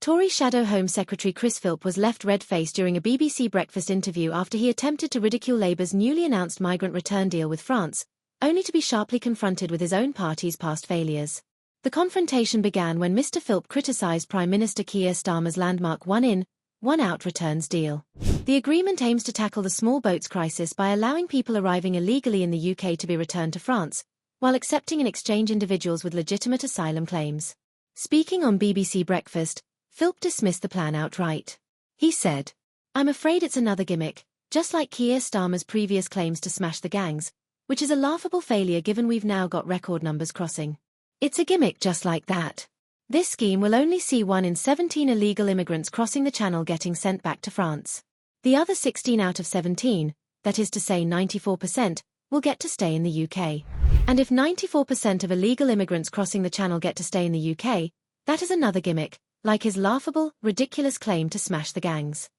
Tory Shadow Home Secretary Chris Philp was left red-faced during a BBC Breakfast interview after he attempted to ridicule Labour's newly announced migrant return deal with France, only to be sharply confronted with his own party's past failures. The confrontation began when Mr. Philp criticised Prime Minister Keir Starmer's landmark one-in, one-out returns deal. The agreement aims to tackle the small boats crisis by allowing people arriving illegally in the UK to be returned to France, while accepting in exchange individuals with legitimate asylum claims. Speaking on BBC Breakfast, Philp dismissed the plan outright. He said, "I'm afraid it's another gimmick, just like Keir Starmer's previous claims to smash the gangs, which is a laughable failure given we've now got record numbers crossing. It's a gimmick just like that. This scheme will only see 1 in 17 illegal immigrants crossing the Channel getting sent back to France. The other 16 out of 17, that is to say 94%, will get to stay in the UK. And if 94% of illegal immigrants crossing the Channel get to stay in the UK, that is another gimmick, like his laughable, ridiculous claim to smash the gangs."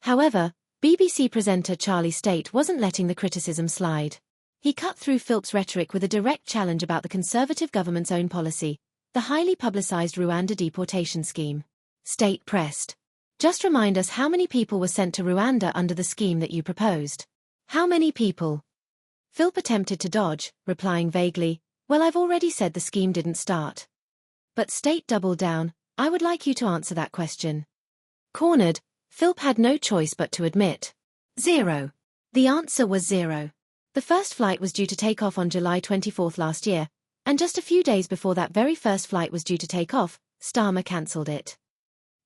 However, BBC presenter Charlie Stayt wasn't letting the criticism slide. He cut through Philp's rhetoric with a direct challenge about the Conservative government's own policy, the highly publicised Rwanda deportation scheme. Stayt pressed, "Just remind us how many people were sent to Rwanda under the scheme that you proposed. How many people?" Philp attempted to dodge, replying vaguely, "Well, I've already said the scheme didn't start." But Stayt doubled down, "I would like you to answer that question." Cornered, Philp had no choice but to admit, "Zero." The answer was zero. The first flight was due to take off on July 24 last year, and just a few days before that very first flight was due to take off, Starmer cancelled it.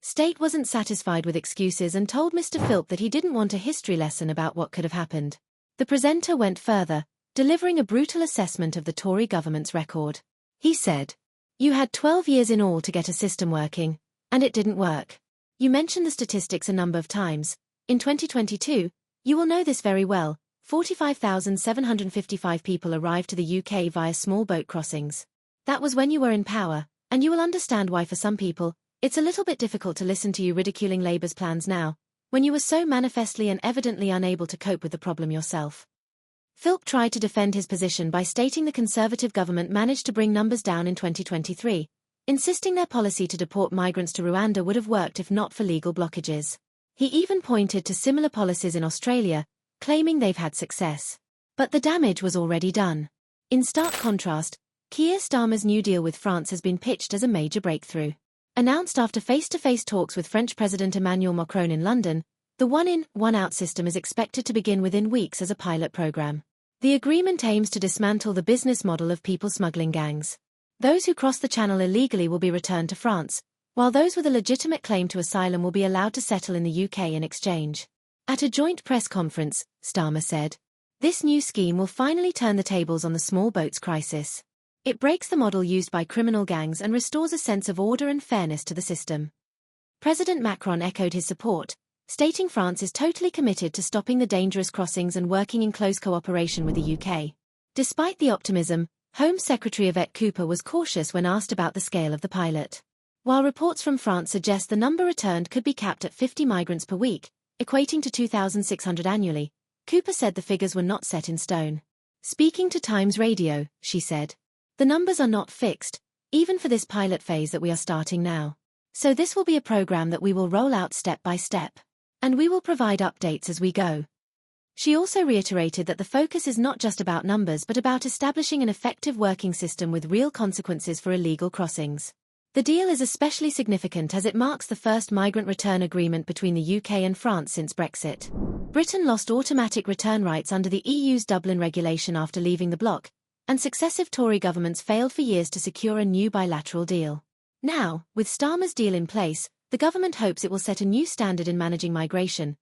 Stayt wasn't satisfied with excuses and told Mr. Philp that he didn't want a history lesson about what could have happened. The presenter went further, delivering a brutal assessment of the Tory government's record. He said, "You had 12 years in all to get a system working, and it didn't work. You mentioned the statistics a number of times. In 2022, you will know this very well, 45,755 people arrived to the UK via small boat crossings. That was when you were in power, and you will understand why for some people, it's a little bit difficult to listen to you ridiculing Labour's plans now, when you were so manifestly and evidently unable to cope with the problem yourself." Philp tried to defend his position by stating the Conservative government managed to bring numbers down in 2023, insisting their policy to deport migrants to Rwanda would have worked if not for legal blockages. He even pointed to similar policies in Australia, claiming they've had success. But the damage was already done. In stark contrast, Keir Starmer's new deal with France has been pitched as a major breakthrough. Announced after face-to-face talks with French President Emmanuel Macron in London, the one-in, one-out system is expected to begin within weeks as a pilot program. The agreement aims to dismantle the business model of people smuggling gangs. Those who cross the Channel illegally will be returned to France, while those with a legitimate claim to asylum will be allowed to settle in the UK in exchange. At a joint press conference, Starmer said, "This new scheme will finally turn the tables on the small boats crisis. It breaks the model used by criminal gangs and restores a sense of order and fairness to the system." President Macron echoed his support, stating France is totally committed to stopping the dangerous crossings and working in close cooperation with the UK. Despite the optimism, Home Secretary Yvette Cooper was cautious when asked about the scale of the pilot. While reports from France suggest the number returned could be capped at 50 migrants per week, equating to 2,600 annually, Cooper said the figures were not set in stone. Speaking to Times Radio, she said, "The numbers are not fixed, even for this pilot phase that we are starting now. So this will be a program that we will roll out step by step. And we will provide updates as we go." She also reiterated that the focus is not just about numbers but about establishing an effective working system with real consequences for illegal crossings. The deal is especially significant as it marks the first migrant return agreement between the UK and France since Brexit. Britain lost automatic return rights under the EU's Dublin regulation after leaving the bloc, and successive Tory governments failed for years to secure a new bilateral deal. Now, with Starmer's deal in place, the government hopes it will set a new standard in managing migration,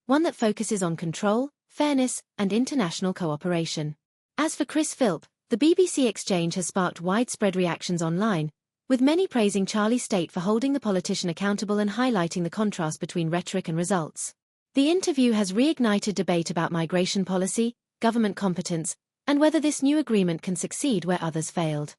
one that focuses on control, fairness, and international cooperation. As for Chris Philp, the BBC exchange has sparked widespread reactions online, with many praising Charlie Stayt for holding the politician accountable and highlighting the contrast between rhetoric and results. The interview has reignited debate about migration policy, government competence, and whether this new agreement can succeed where others failed.